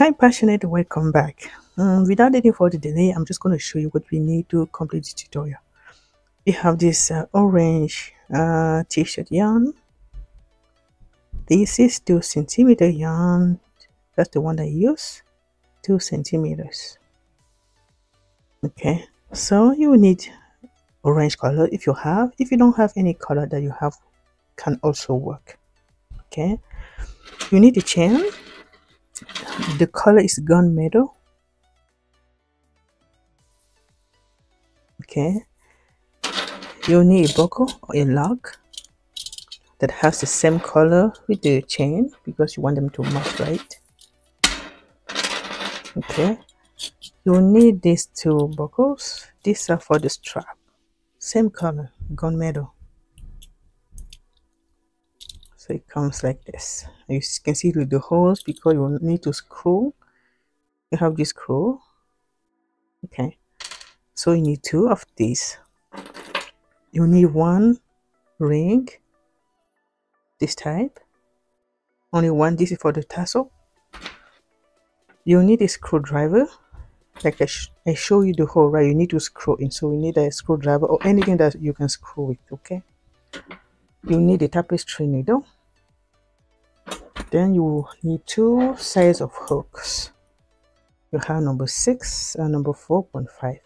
Hi Passionate, welcome back. Without any further delay, I'm just going to show you what we need to complete the tutorial. We have this orange t-shirt yarn. This is 2 centimeter yarn. That's the one I use. 2 centimeters. Okay, so you will need orange color if you have. If you don't have any color that you have, can also work. Okay, you need a chain. The color is gunmetal. Okay, you need a buckle or a lock that has the same color with the chain because you want them to match, right? Okay, you'll need these two buckles. These are for the strap, same color, gunmetal. So it comes like this. You can see with the holes because you need to screw. You have this screw. Okay, so you need two of these. You need one ring, this type. Only one. This is for the tassel. You need a screwdriver. Like I show you the hole, right? You need to screw in, so you need a screwdriver or anything that you can screw with. Okay, you need a tapestry needle. Then you need two sides of hooks. You have number 6 and number 4.5.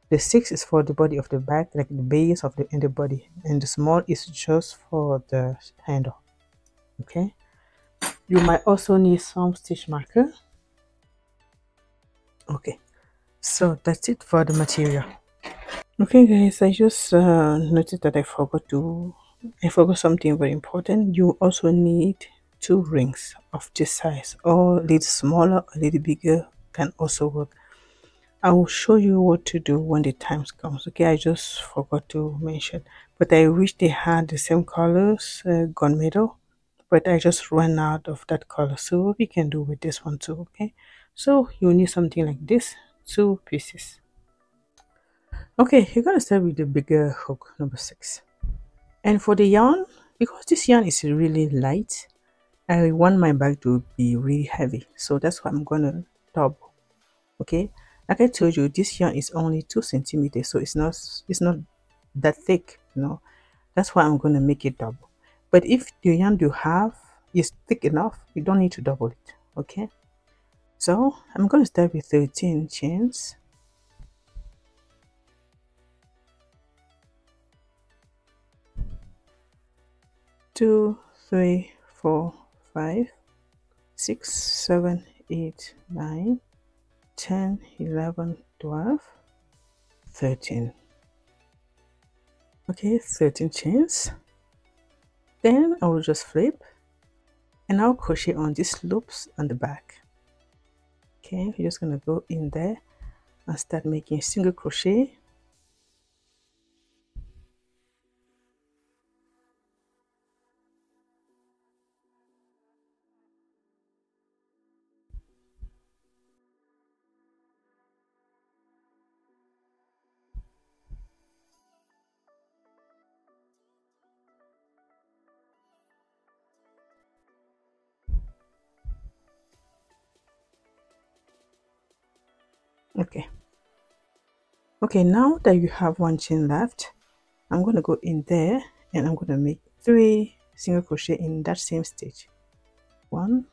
The 6 is for the body of the bag, like the base of the body, and the small is just for the handle. Okay, you might also need some stitch marker. Okay, so that's it for the material. Okay guys, I just noticed that I forgot something very important. You also need 2 rings of this size, or a little smaller, a little bigger can also work. I will show you what to do when the time comes. Okay, I just forgot to mention, but I wish they had the same colors, gunmetal, but I just ran out of that color, so we can do with this one too. Okay, so you need something like this, 2 pieces. Okay, you're gonna start with the bigger hook, number 6. And for the yarn, because this yarn is really light, I want my bag to be really heavy. So that's why I'm gonna double. Okay, like I told you, this yarn is only 2 centimeters, so it's not that thick, you know. That's why I'm gonna make it double. But if the yarn you have is thick enough, you don't need to double it. Okay, so I'm gonna start with 13 chains. 2, 3, 4, 5, 6, 7, 8, 9, 10, 11, 12, 13. Okay, 13 chains. Then I will just flip and I'll crochet on these loops on the back. Okay, you're just gonna go in there and start making single crochet. Okay, now that you have one chain left, I'm going to go in there and I'm going to make 3 single crochet in that same stitch. 1,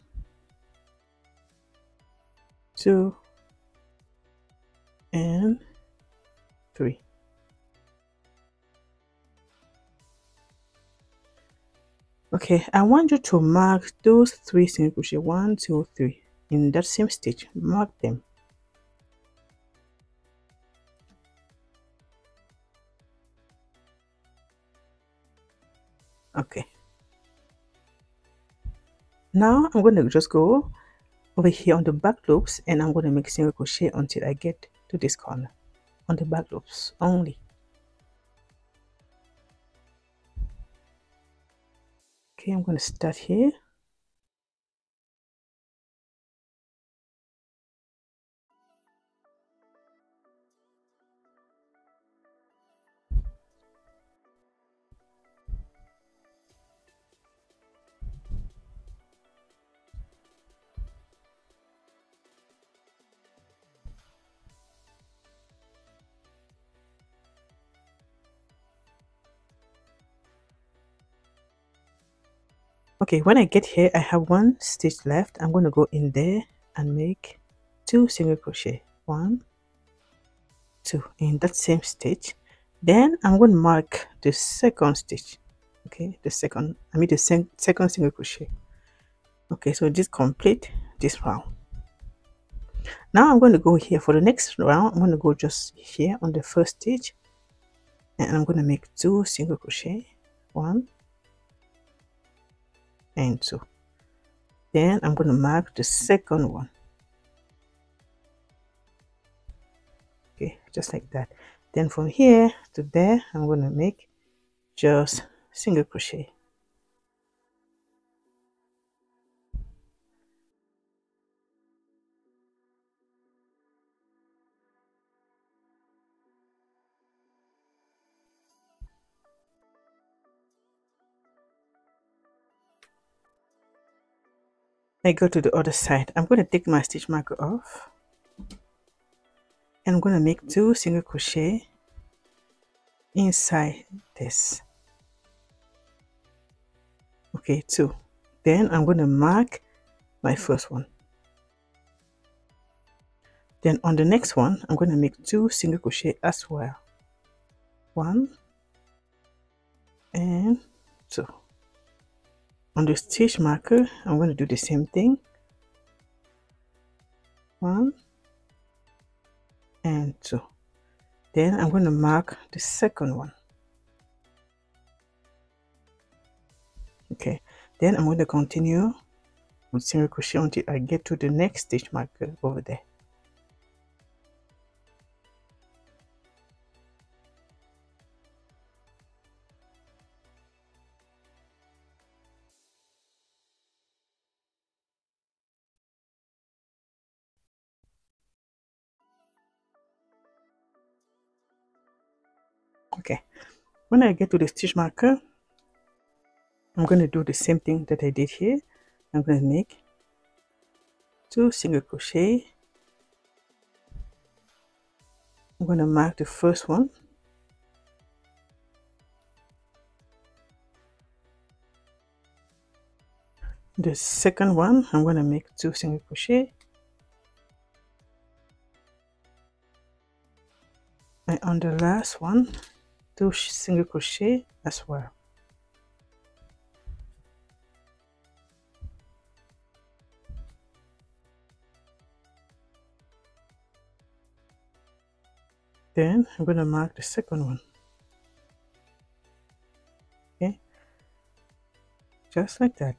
2, and 3. Okay, I want you to mark those 3 single crochet, 1, 2, 3 in that same stitch. Mark them. Okay, now I'm going to just go over here on the back loops and I'm going to make single crochet until I get to this corner on the back loops only. Okay, I'm going to start here. Okay, when I get here, I have one stitch left. I'm going to go in there and make 2 single crochet. 1, 2 in that same stitch. Then I'm going to mark the second stitch. Okay, the second single crochet. Okay, so just complete this round. Now I'm going to go here for the next round. I'm going to go just here on the first stitch, and I'm going to make 2 single crochet. 1 and 2. Then I'm going to mark the second one. Okay, just like that. Then from here to there, I'm going to make just single crochet. I go to the other side. I'm going to take my stitch marker off, and I'm going to make 2 single crochet inside this. Okay, 2. Then I'm going to mark my first one. Then on the next one, I'm going to make 2 single crochet as well. 1 and 2. On the stitch marker, I'm going to do the same thing. 1 and 2. Then I'm going to mark the second one. Okay, then I'm going to continue with single crochet until I get to the next stitch marker over there. Okay, when I get to the stitch marker, I'm going to do the same thing that I did here. I'm going to make 2 single crochet. I'm going to mark the first one. The second one, I'm going to make 2 single crochet. And on the last one, 2 single crochet as well. Then I'm going to mark the second one. Okay, just like that.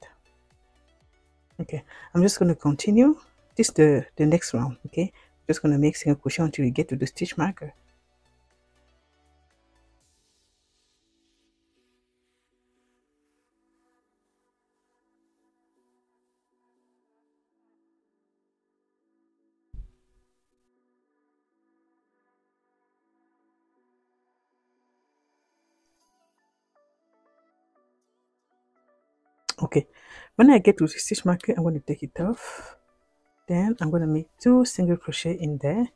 Okay, I'm just going to continue this the next round. Okay, just going to make single crochet until we get to the stitch marker. Okay, when I get to the stitch marker, I'm going to take it off. Then I'm going to make 2 single crochet in there.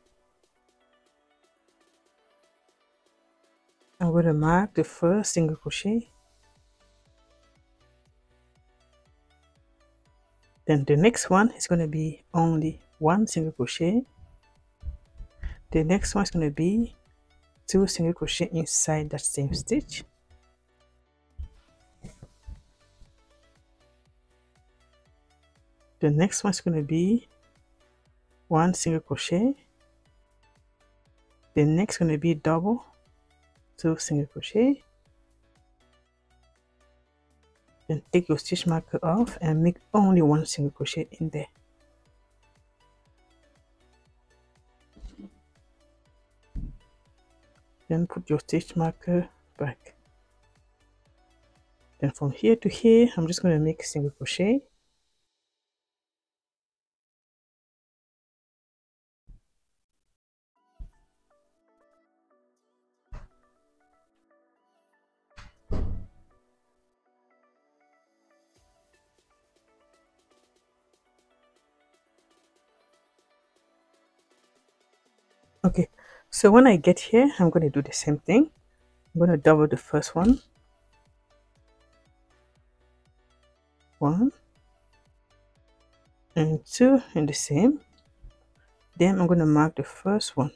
I'm going to mark the first single crochet. Then the next one is going to be only 1 single crochet. The next one is going to be 2 single crochet inside that same stitch. The next one is going to be 1 single crochet. The next going to be double 2 single crochet. Then take your stitch marker off and make only 1 single crochet in there. Then put your stitch marker back. Then from here to here, I'm just going to make a single crochet. Okay, so when I get here, I'm going to do the same thing. I'm going to double the first one. and 2 in the same. Then I'm going to mark the first one.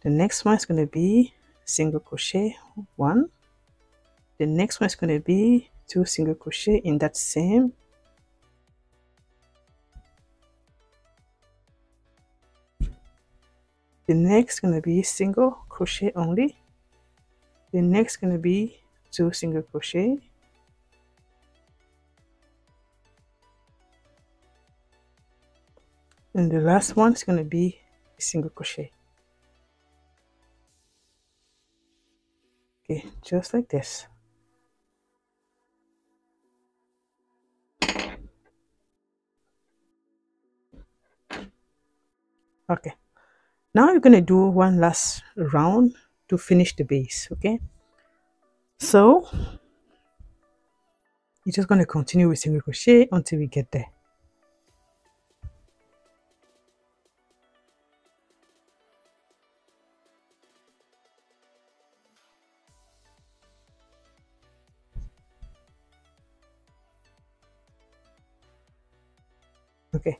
The next one is going to be single crochet 1. The next one is going to be 2 single crochet in that same. The next is going to be single crochet only. The next is going to be 2 single crochet. And the last one is going to be a single crochet. Okay, just like this. Okay, now you're going to do one last round to finish the base. Okay, so you're just going to continue with single crochet until we get there. Okay,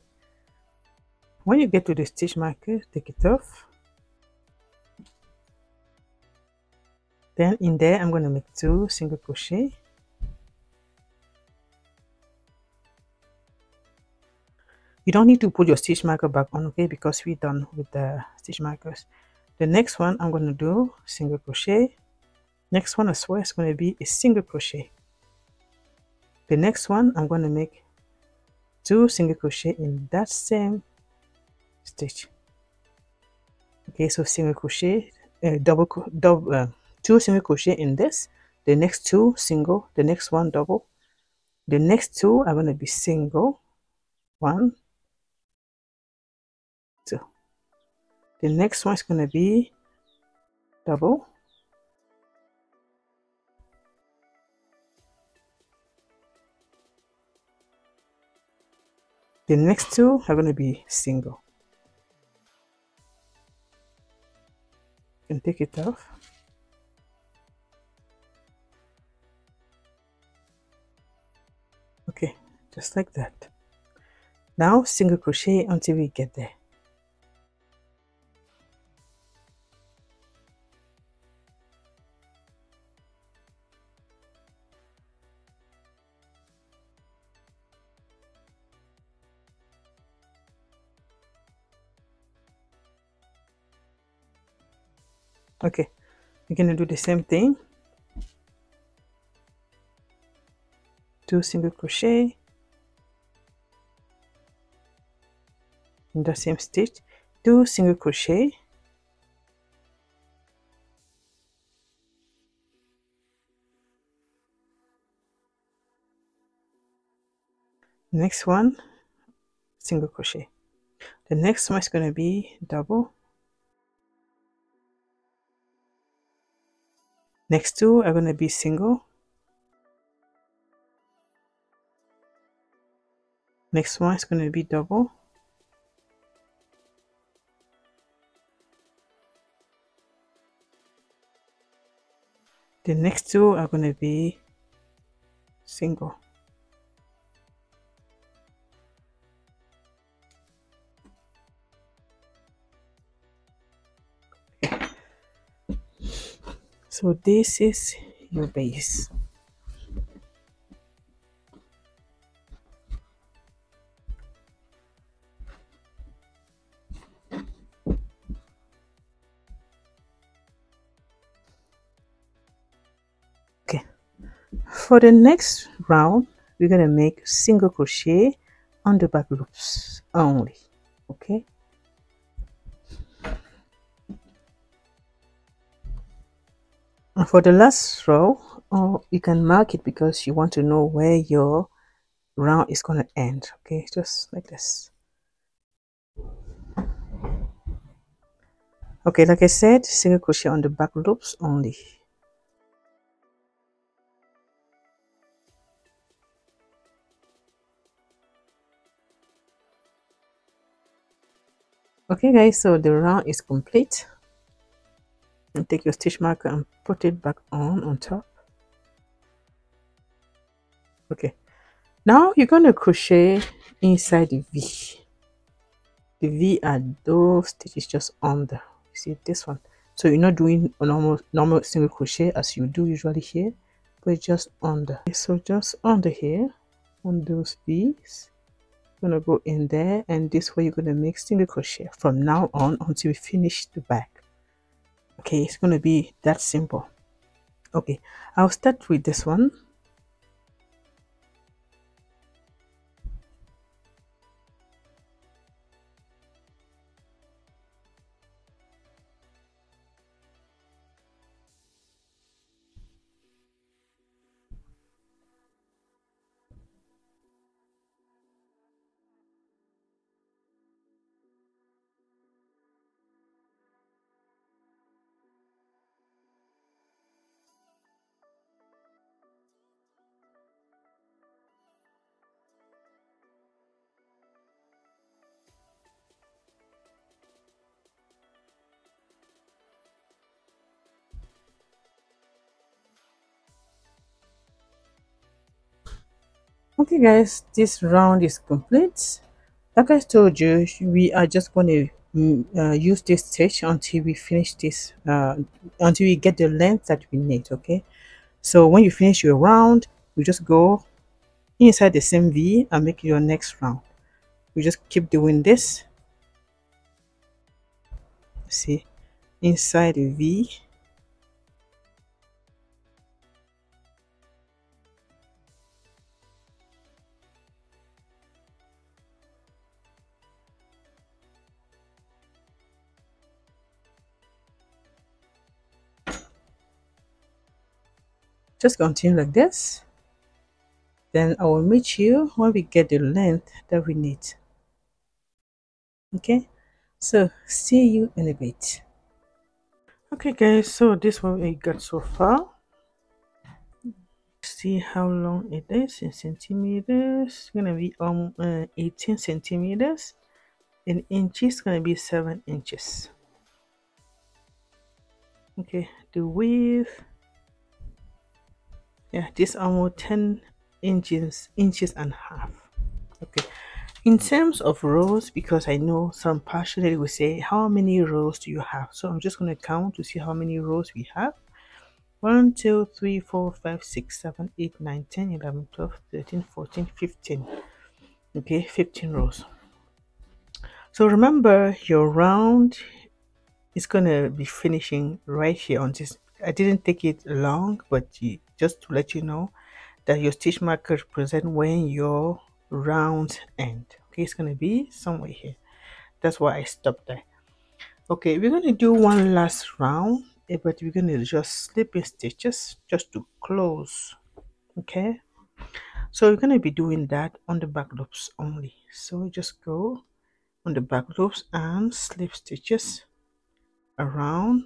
when you get to the stitch marker, take it off. Then in there I'm going to make 2 single crochet. You don't need to put your stitch marker back on, okay, because we're done with the stitch markers. The next one I'm going to do single crochet. Next one as well is going to be a single crochet. The next one I'm going to make 2 single crochet in that same stitch. Okay, so single crochet, double 2 single crochet in this. The next 2 single, the next one double. The next 2 are going to be single, 1, 2. The next one is going to be double. The next 2 are going to be single. You can take it off. Okay, just like that. Now single crochet until we get there. Okay, we're gonna do the same thing. 2 single crochet in the same stitch, 2 single crochet, next one single crochet. The next one is going to be double. Next 2 are going to be single. Next one is going to be double. The next 2 are going to be single. Okay. So this is your base. Okay, for the next round we're going to make single crochet on the back loops only. Okay, and for the last row, you can mark it because you want to know where your round is going to end. Okay, just like this. Okay, like I said, single crochet on the back loops only. Okay guys, so the round is complete. And take your stitch marker and put it back on top. Okay, Now you're going to crochet inside the V. The V are those stitches just under. You see this one. So you're not doing a normal single crochet as you do usually here, but just under. Okay, so just under here on those V's, you're gonna go in there, and this way you're gonna make single crochet from now on until we finish the back. Okay, it's gonna be that simple. Okay, I'll start with this one. Okay guys, this round is complete. Like I told you, we are just going to use this stitch until we finish this, until we get the length that we need. Okay, so when you finish your round, you just go inside the same V and make your next round. You just keep doing this. See, inside the V, just continue like this. Then I will meet you when we get the length that we need. Okay, so see you in a bit. Okay guys, so this one we got so far. See how long it is in centimeters. It's gonna be 18 centimeters. In inches, gonna be 7 inches. Okay, the width, yeah, this almost 10 inches and a half. Okay, in terms of rows, because I know some passionate will say, how many rows do you have? So I'm just going to count to see how many rows we have. 1 2 3 4 5 6 7 8 9 10 11 12 13 14 15. Okay, 15 rows. So remember, your round is going to be finishing right here on this. I didn't take it long, but just to let you know that your stitch marker represent when your rounds end. Okay, it's going to be somewhere here. That's why I stopped there. Okay, we're going to do one last round, but we're going to just slip in stitches just to close. Okay, so we're going to be doing that on the back loops only. So just go on the back loops and slip stitches around.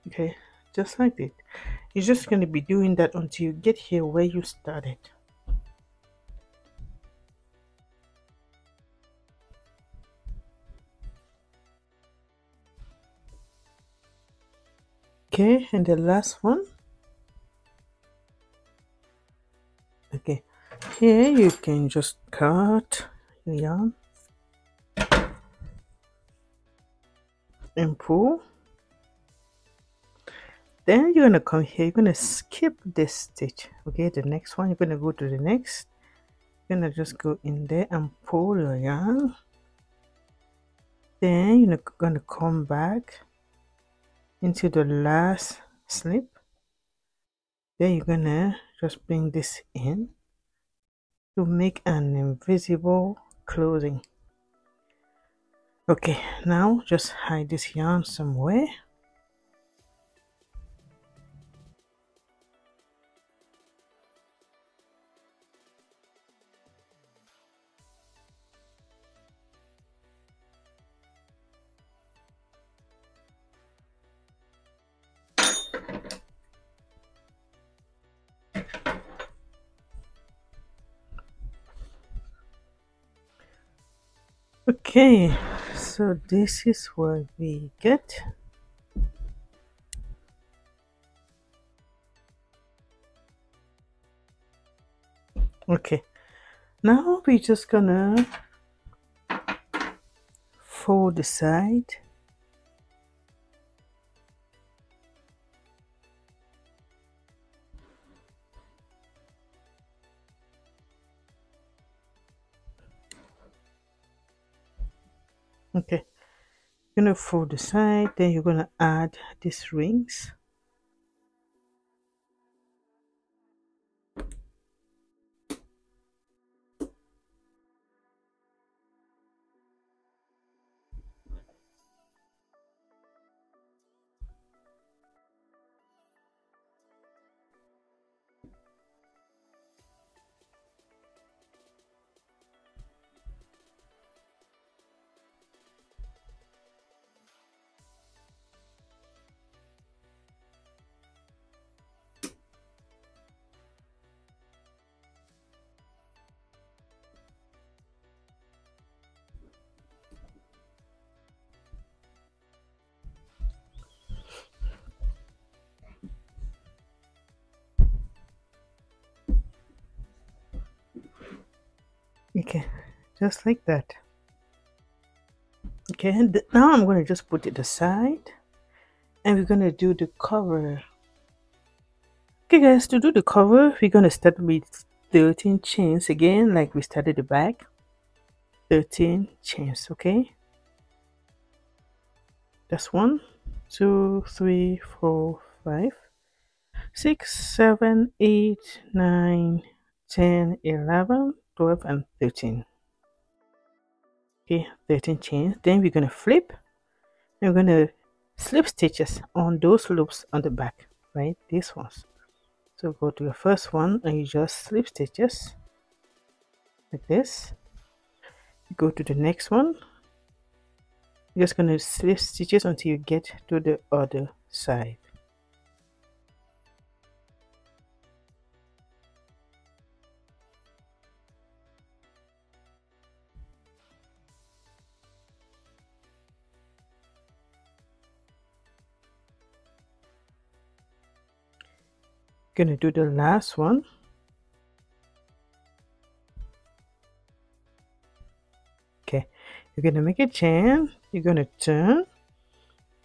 Okay, just like that. You're just going to be doing that until you get here where you started. Okay, and the last one. Okay, here you can just cut your yarn and pull. Then you're gonna come here, you're gonna skip this stitch. Okay, the next one, you're gonna go to the next. You're gonna just go in there and pull your yarn. Then you're gonna come back into the last slip. Then you're gonna just bring this in to make an invisible clothing. Okay, now just hide this yarn somewhere. Okay, so this is what we get. Okay, now we're just gonna fold the side. Okay, you're gonna fold the side, then you're gonna add these rings. Okay, just like that. Okay, and now I'm gonna just put it aside, and we're gonna do the cover. Okay guys, to do the cover, we're gonna start with 13 chains again, like we started the back. 13 chains, okay? That's 1, 2, 3, 4, 5, 6, 7, 8, 9, 10, 11, 12, and 13. Okay, 13 chains. Then we're gonna flip, and we're gonna slip stitches on those loops on the back, right? These ones. So go to your first one and you just slip stitches like this. Go to the next one. You're just gonna slip stitches until you get to the other side. Gonna do the last one. Okay, you're gonna make a chain, you're gonna turn,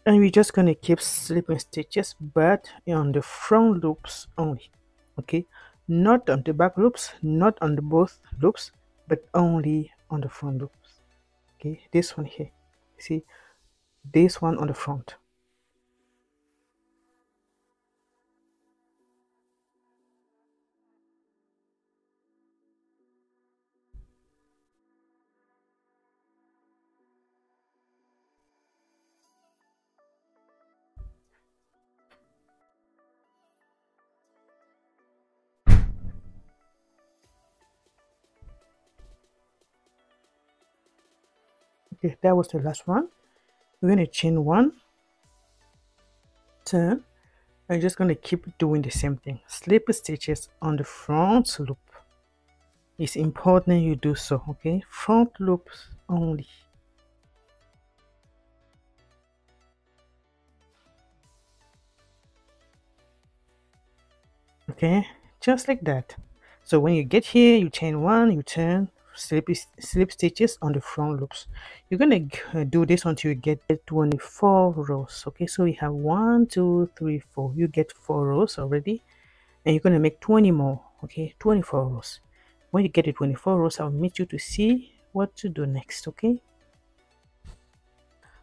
and we're just gonna keep slipping stitches, but on the front loops only. Okay, not on the back loops, not on the both loops, but only on the front loops. Okay, this one here, see, this one on the front. Okay, that was the last one. We're going to chain 1, turn, and you're just going to keep doing the same thing. Slip stitches on the front loop. It's important you do so, okay? Front loops only. Okay, just like that. So when you get here, you chain 1, you turn, slip stitches on the front loops. You're gonna do this until you get 24 rows. Okay, so you have 1, 2, 3, 4. You get 4 rows already, and you're gonna make 20 more. Okay, 24 rows. When you get to 24 rows, I'll meet you to see what to do next. Okay.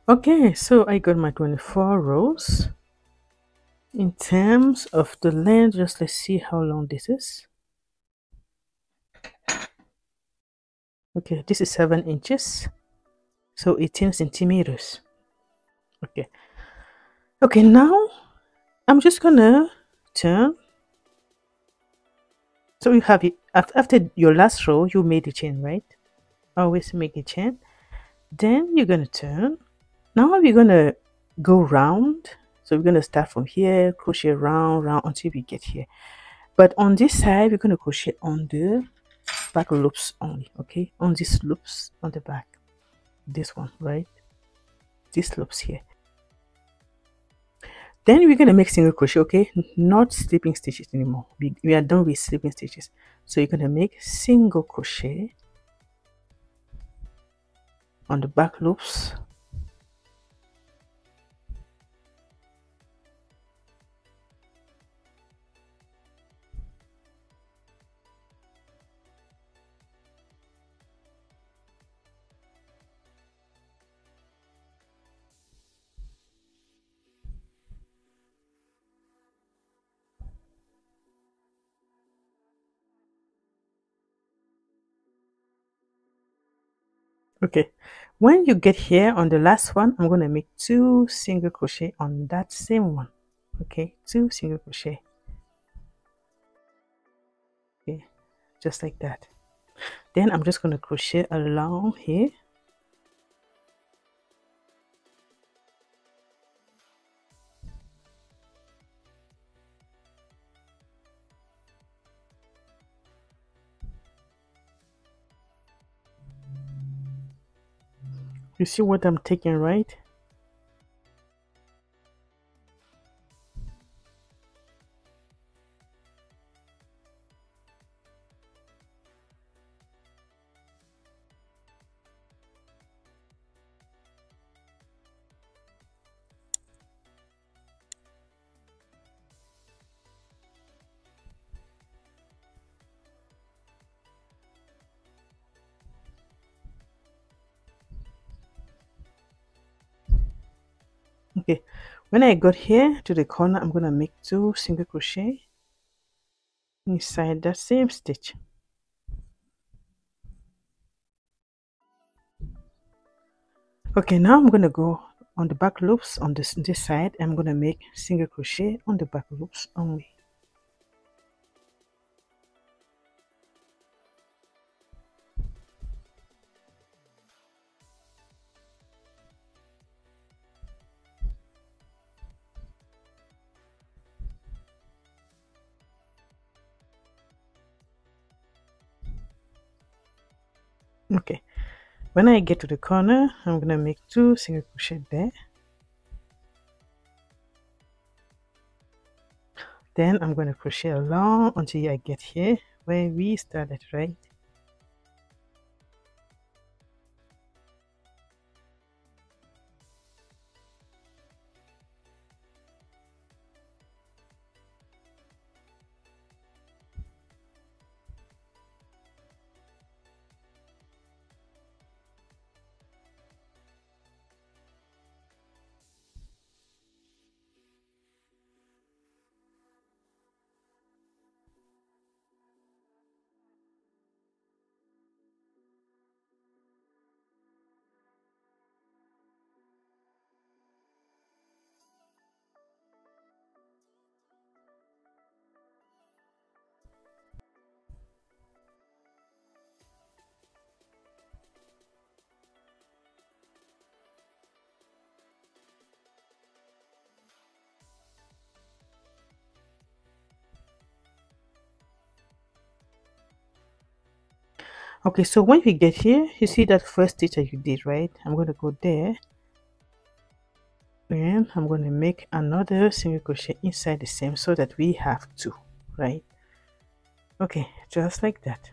Okay, so I got my 24 rows. In terms of the length, just let's see how long this is. Okay, this is 7 inches, so 18 centimeters. Okay, okay, now I'm just gonna turn. So you have it after your last row, you made a chain, right? Always make a chain. Then you're gonna turn. Now we're gonna go round. So we're gonna start from here, crochet round until we get here. But on this side, we're gonna crochet on the back loops only. Okay, on these loops on the back. this one, right? These loops here. Then we're going to make single crochet, okay? Not slipping stitches anymore. We are done with slipping stitches. So you're going to make single crochet on the back loops. Okay, when you get here on the last one, I'm going to make 2 single crochet on that same one. Okay, 2 single crochet. Okay, just like that. Then I'm just going to crochet along here. You see what I'm taking, right? Okay, when I got here to the corner, I'm going to make 2 single crochet inside that same stitch. Okay, now I'm going to go on the back loops on this side. I'm going to make single crochet on the back loops only. Okay, when I get to the corner, I'm going to make 2 single crochet there. Then I'm going to crochet along until I get here where we started, right? Okay, so when we get here, you see that first stitch that you did, right? I'm going to go there and I'm going to make another single crochet inside the same so that we have 2, right? Okay, just like that.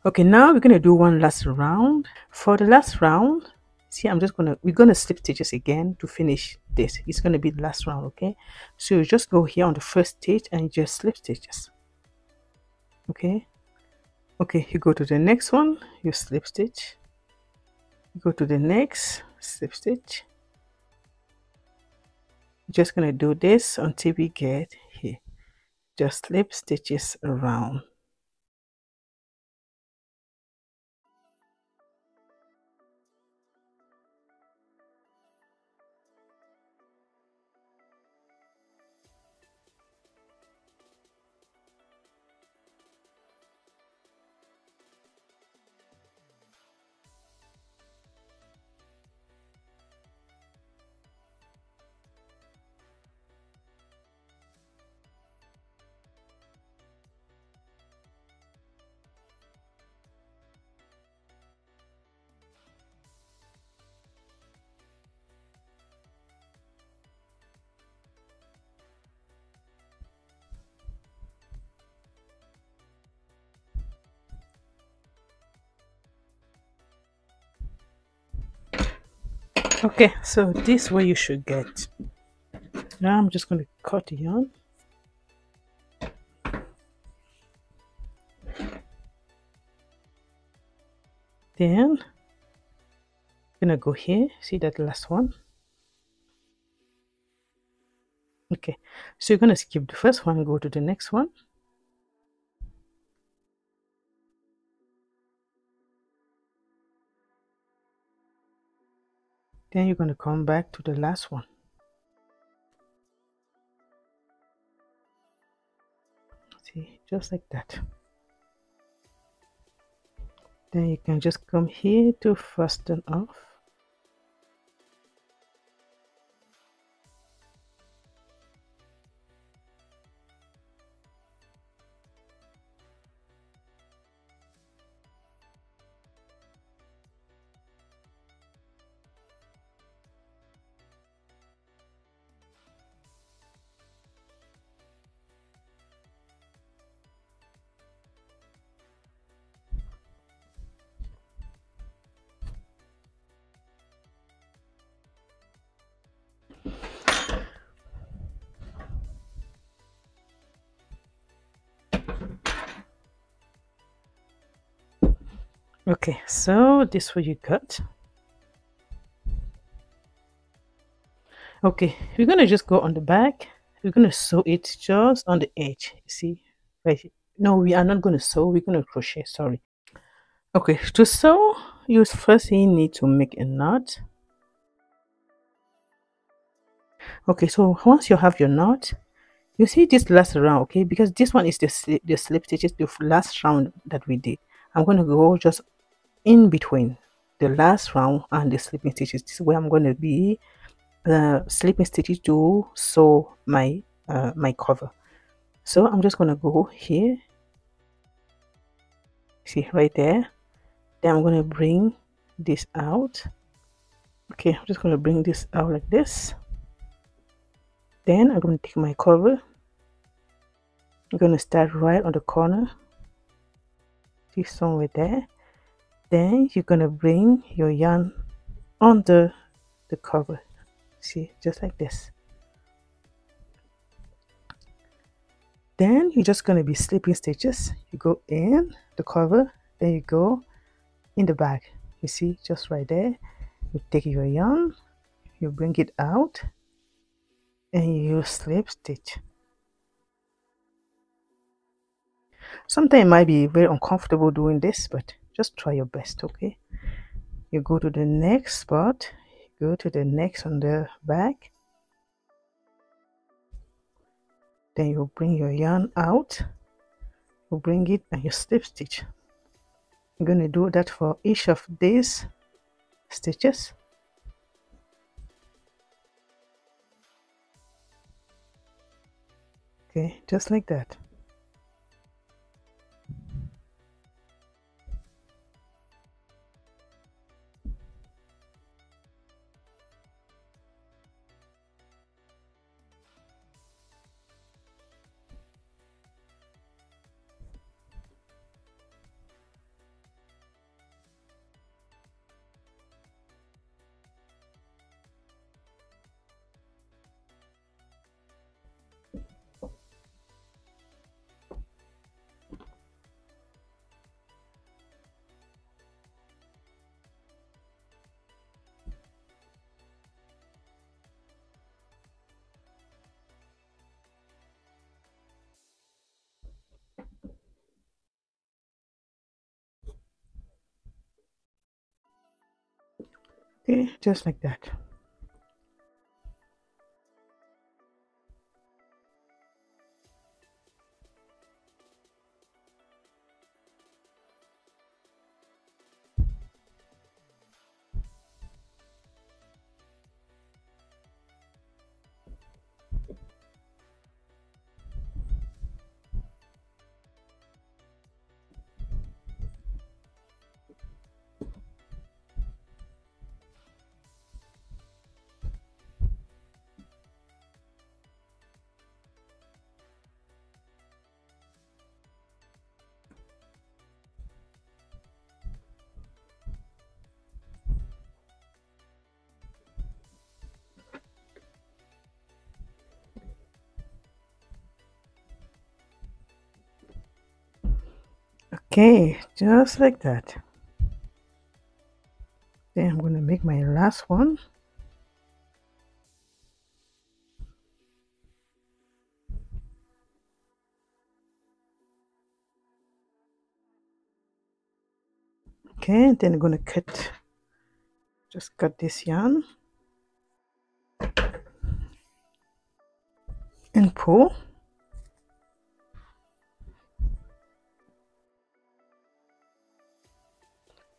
Okay, now we're going to do one last round. For the last round, see, we're going to slip stitches again to finish this. It's going to be the last round, okay? So you just go here on the first stitch and just slip stitches. Okay, you go to the next one, you slip stitch, you go to the next, slip stitch. You're just going to do this until we get here. Just slip stitches around. Okay, so this way you should get. Now I'm just going to cut the yarn. Then I'm gonna go here, see that last one. Okay, so you're gonna skip the first one, go to the next one. Then you're gonna come back to the last one. See, just like that. Then you can just come here to fasten off. Okay, so this way you cut. Okay, we're gonna just go on the back. We're gonna sew it just on the edge. See, right? No, we are not gonna sew. We're gonna crochet. Sorry. Okay, to sew, you first need to make a knot. Okay, so once you have your knot, you see this last round, okay, because this one is the slip stitches, the last round that we did. I'm going to go just in between the last round and the slipping stitches. This is where I'm going to be slipping stitches to sew my my cover. So I'm just going to go here, see right there. Then I'm going to bring this out. Okay, I'm just going to bring this out like this. Then I'm going to take my cover. I'm going to start right on the corner, see somewhere there. Then you're going to bring your yarn under the cover, see, just like this. Then you're just going to be slipping stitches. You go in the cover, then you go in the back, you see, just right there. You take your yarn, you bring it out, and you slip stitch. Sometimes it might be very uncomfortable doing this, but just try your best, okay? You go to the next spot, go to the next on the back, then you bring your yarn out, you bring it and you slip stitch. I'm going to do that for each of these stitches. Okay, just like that. Okay, just like that. Okay, just like that. Then I'm going to make my last one. Okay, then I'm going to just cut this yarn and pull.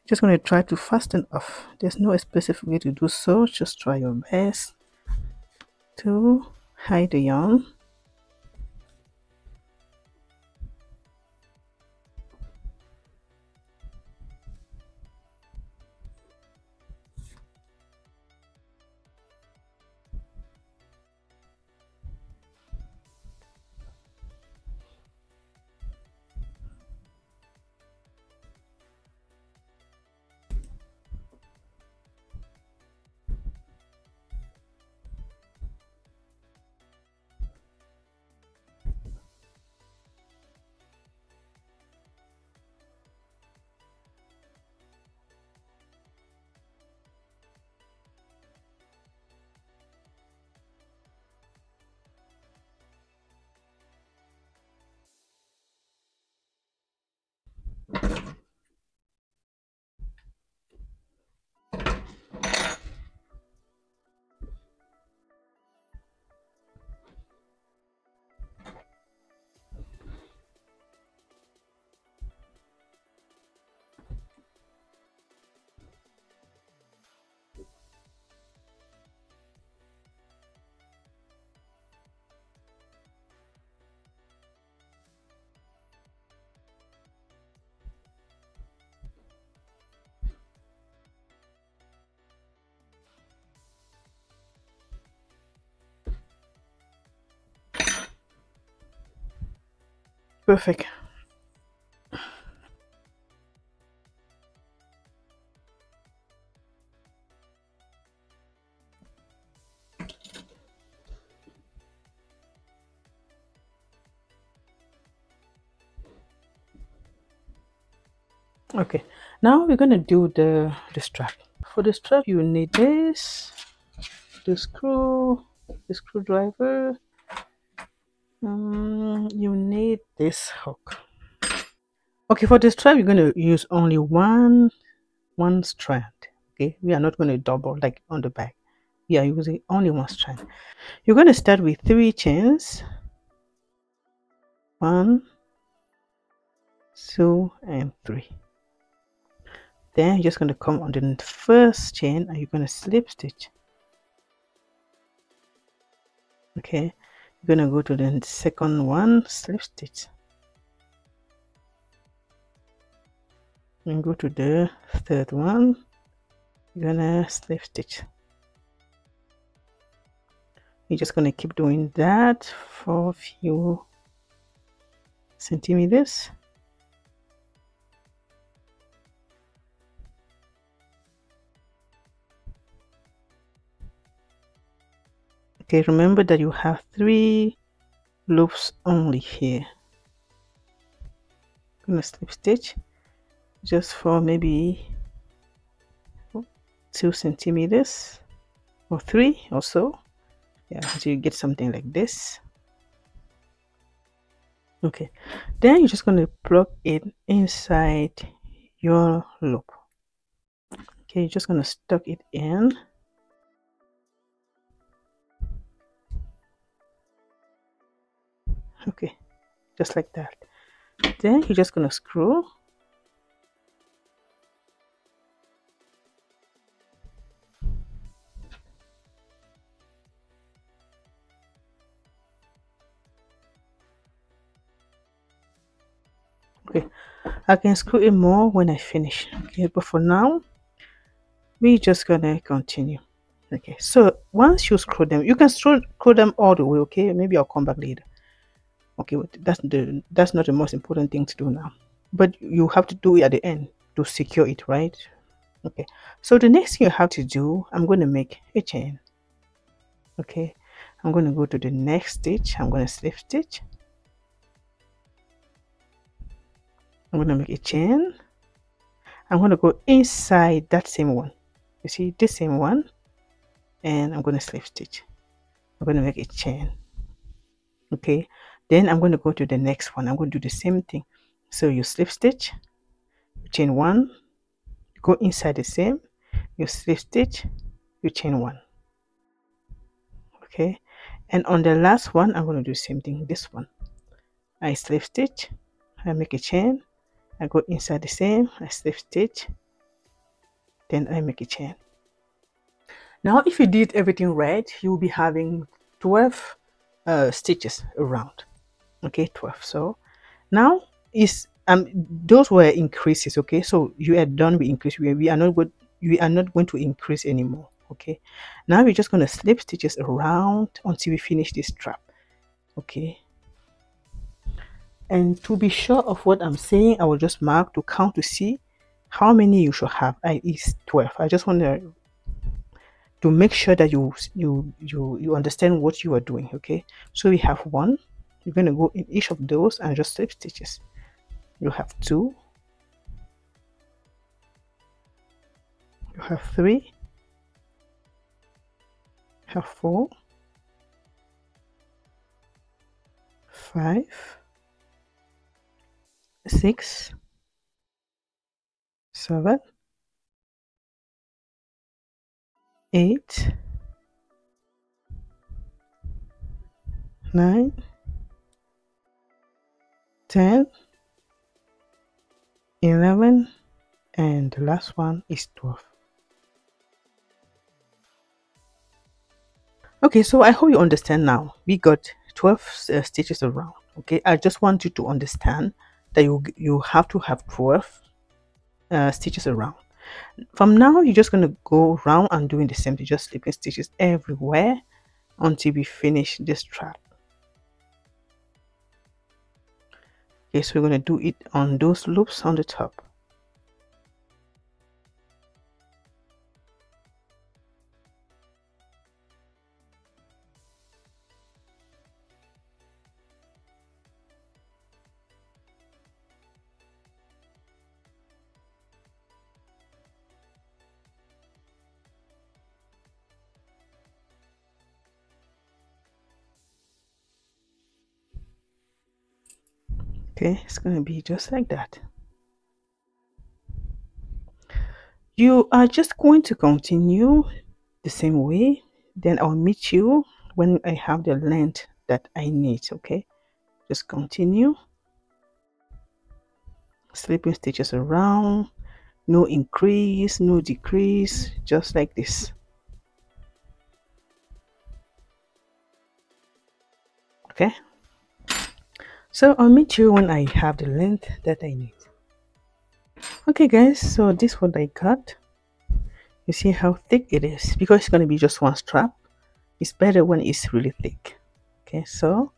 Just going to try to fasten off. There's no specific way to do so. Just try your best to hide the yarn. Perfect. Okay, now we're gonna do the strap. For the strap, you need this, the screwdriver. You need this hook. Okay, for the strap, you're gonna use only one strand. Okay, we are not gonna double like on the back. We are using only one strand. You're gonna start with 3 chains. 1, 2, and 3. Then you're just going to come on the first chain and you're going to slip stitch. Okay, you're going to go to the second one, slip stitch, and go to the third one, you're going to slip stitch. You're just going to keep doing that for a few centimeters. Okay, remember that you have 3 loops only here. I'm gonna slip stitch just for maybe 2 centimeters or 3 or so. Yeah, until you get something like this. Okay, then you're just going to plug it inside your loop. Okay, you're just going to stuck it in. Okay, just like that. Then you're just going to screw. Okay, I can screw it more when I finish. Okay, but for now, we're just gonna continue. Okay, so once you screw them, you can screw them all the way. Okay, maybe I'll come back later. Okay, that's not the most important thing to do now, but you have to do it at the end to secure it, right? Okay, so the next thing you have to do, I'm going to make a chain. Okay, I'm going to go to the next stitch. I'm going to slip stitch. I'm going to make a chain. I'm going to go inside that same one. You see this same one, and I'm going to slip stitch. I'm going to make a chain. Okay, then I'm going to go to the next one. I'm going to do the same thing. So you slip stitch, chain one, go inside the same, you slip stitch, you chain one. Okay, and on the last one I'm going to do the same thing. This one, I slip stitch, I make a chain, I go inside the same, I slip stitch, then I make a chain. Now if you did everything right, you will be having 12 stitches around. Okay, 12. So now is those were increases. Okay, so you are done with increase. We are not going to increase anymore. Okay, now we're just going to slip stitches around until we finish this strap. Okay, and to be sure of what I'm saying, I will just mark to count to see how many you should have. Is 12. I just want to make sure that you understand what you are doing. Okay, so we have one. You're going to go in each of those and just slip stitches. You have 2, you have 3, you have 4, 5, 6, 7, 8, 9, 10, 11, and the last one is 12. Okay, so I hope you understand now. We got 12 stitches around. Okay, I just want you to understand that you have to have 12 stitches around. From now, you're just going to go around and doing the same thing, just slipping stitches everywhere until we finish this strap. Okay, so we're going to do it on those loops on the top. Okay, it's going to be just like that. You are just going to continue the same way. Then I'll meet you when I have the length that I need. Okay, just continue slipping stitches around, no increase, no decrease, just like this. Okay, so I'll meet you when I have the length that I need. Okay guys, so this is what I got. You see how thick it is, because it's going to be just one strap. It's better when it's really thick. Okay, so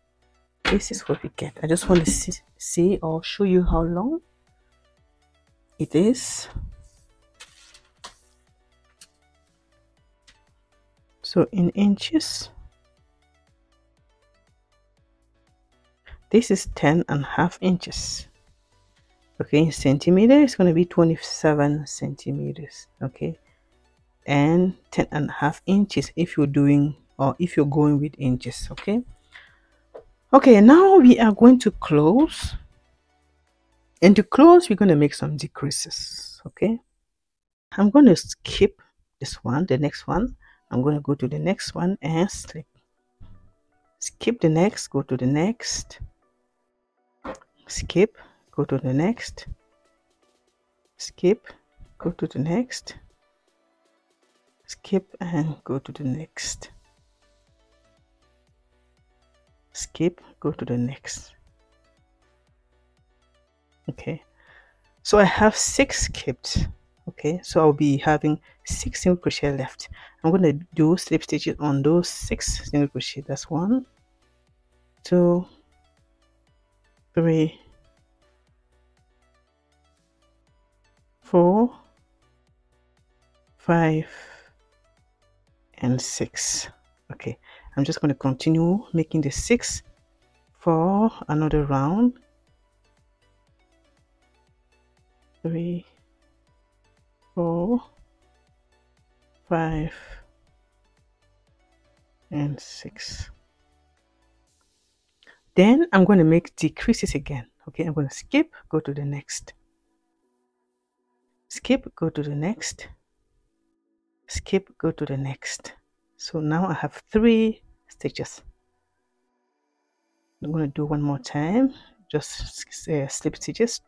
this is what we get. I just want to see or show you how long it is. So in inches, this is 10.5 inches. Okay, in centimeters, it's going to be 27 centimeters. Okay, and 10.5 inches if you're doing, or if you're going with inches. Okay, okay, now we are going to close, and to close we're going to make some decreases. Okay, I'm going to skip this one, the next one. I'm going to go to the next one and slip, skip the next, go to the next, skip, go to the next, skip, go to the next, skip and go to the next, skip, go to the next. Okay, so I have 6 skipped. Okay, so I'll be having 6 single crochet left. I'm going to do slip stitches on those 6 single crochet. That's 1, 2, 3, 4, 5, and 6. Okay, I'm just going to continue making the 6 for another round. 3, 4, 5, and 6. Then I'm going to make decreases again. Okay, I'm going to skip, go to the next. Skip, go to the next. Skip, go to the next. So now I have 3 stitches. I'm going to do one more time. Just slip stitches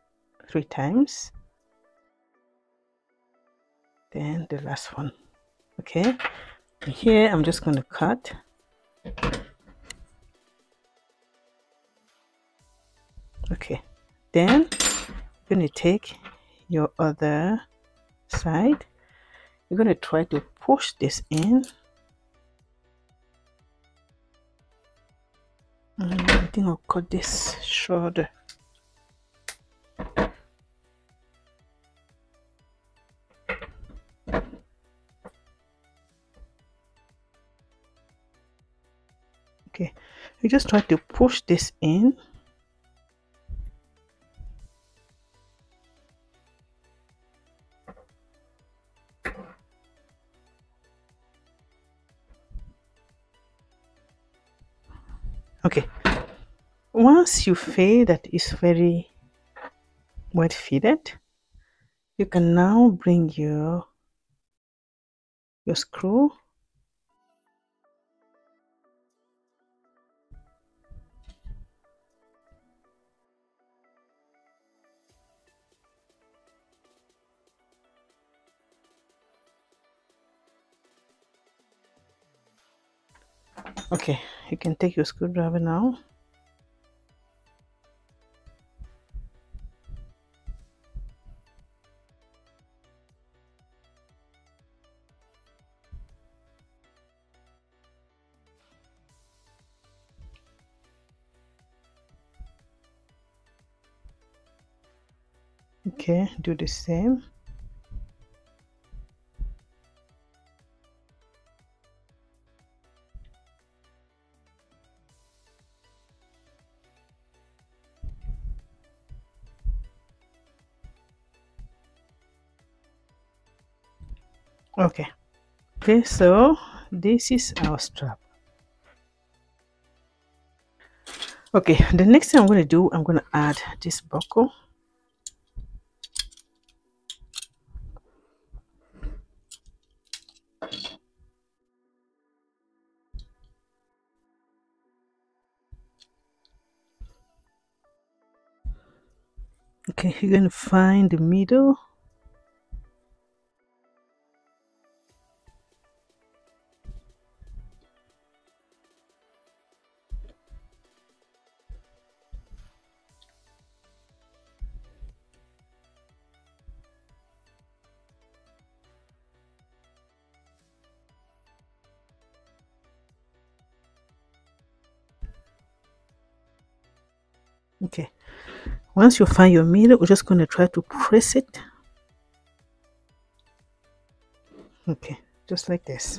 3 times. Then the last one. Okay, here I'm just going to cut. Okay, then you're going to take your other side. You're going to try to push this in. I think I'll cut this shorter. Okay, you just try to push this in. Okay, once you feel that it's very well fitted, you can now bring your screw. Okay, you can take your screwdriver now. Okay, do the same. Okay, so this is our strap. Okay, the next thing I'm going to do, I'm going to add this buckle. Okay, you're going to find the middle. Okay, once you find your middle, we're just going to try to press it. Okay, just like this.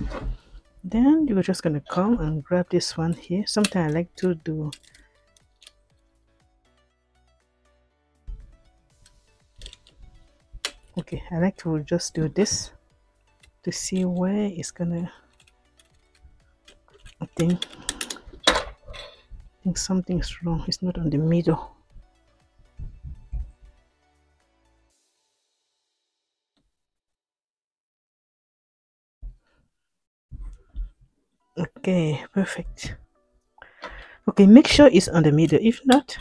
Then you're just going to come and grab this one here. Sometimes I like to do I like to just do this to see where it's gonna. I think something's wrong. It's not on the middle. Okay, perfect. Okay, make sure it's on the middle. If not,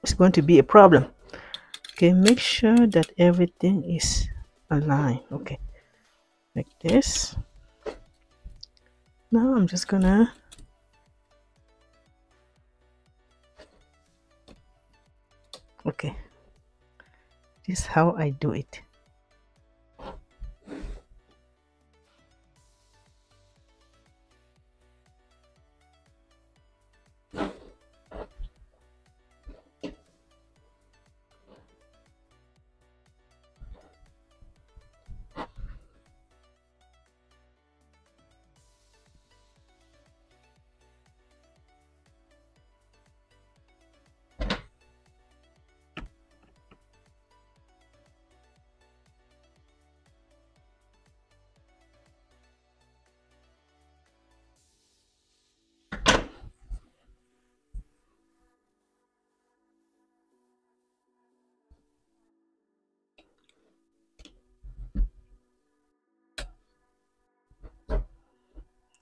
it's going to be a problem. Okay, make sure that everything is aligned. Okay, like this. Now I'm just gonna okay, this is how I do it.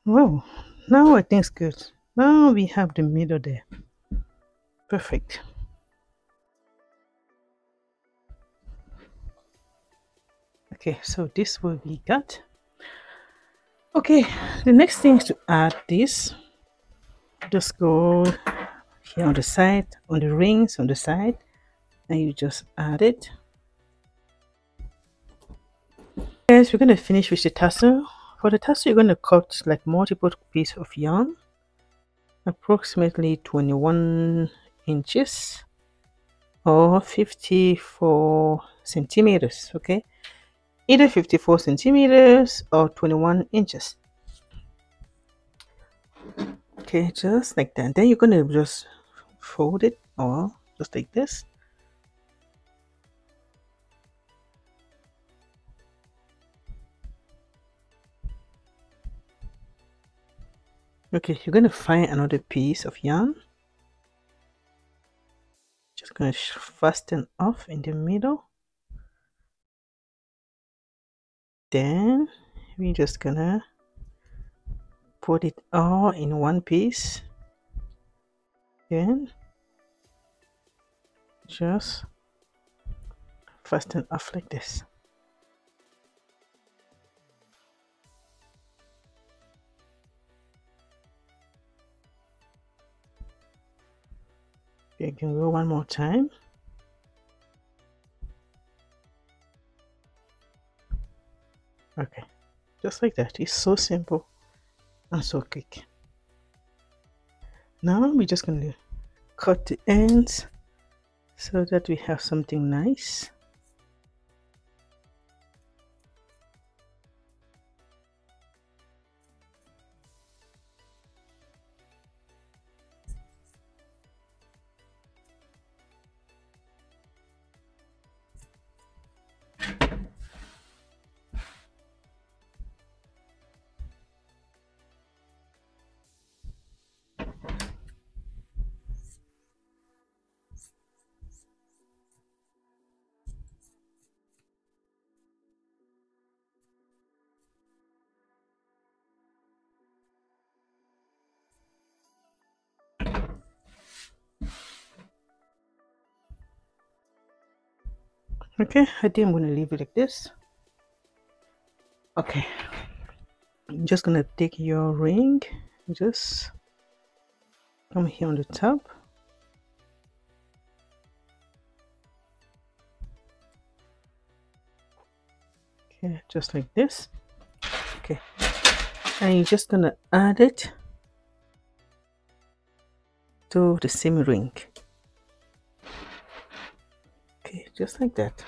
Wow, now I think it's good. Now we have the middle there. Perfect. Okay, so this will be got. Okay, the next thing is to add this. Just go here on the side, on the rings on the side, and you just add it. Guys, we're going to finish with the tassel. For the tassel, you're going to cut like multiple pieces of yarn, approximately 21 inches or 54 centimeters. Okay, either 54 centimeters or 21 inches. Okay, just like that. Then you're going to just fold it, or just like this. Okay, you're going to find another piece of yarn. Just going to fasten off in the middle. Then we're just gonna put it all in one piece. Then just fasten off like this. You can go one more time. Okay, just like that. It's so simple and so quick. Now we're just going to cut the ends so that we have something nice. Okay, I think I'm going to leave it like this. Okay, I'm just going to take your ring, just come here on the top. Okay, just like this. Okay, and you're just going to add it to the same ring. Okay, just like that.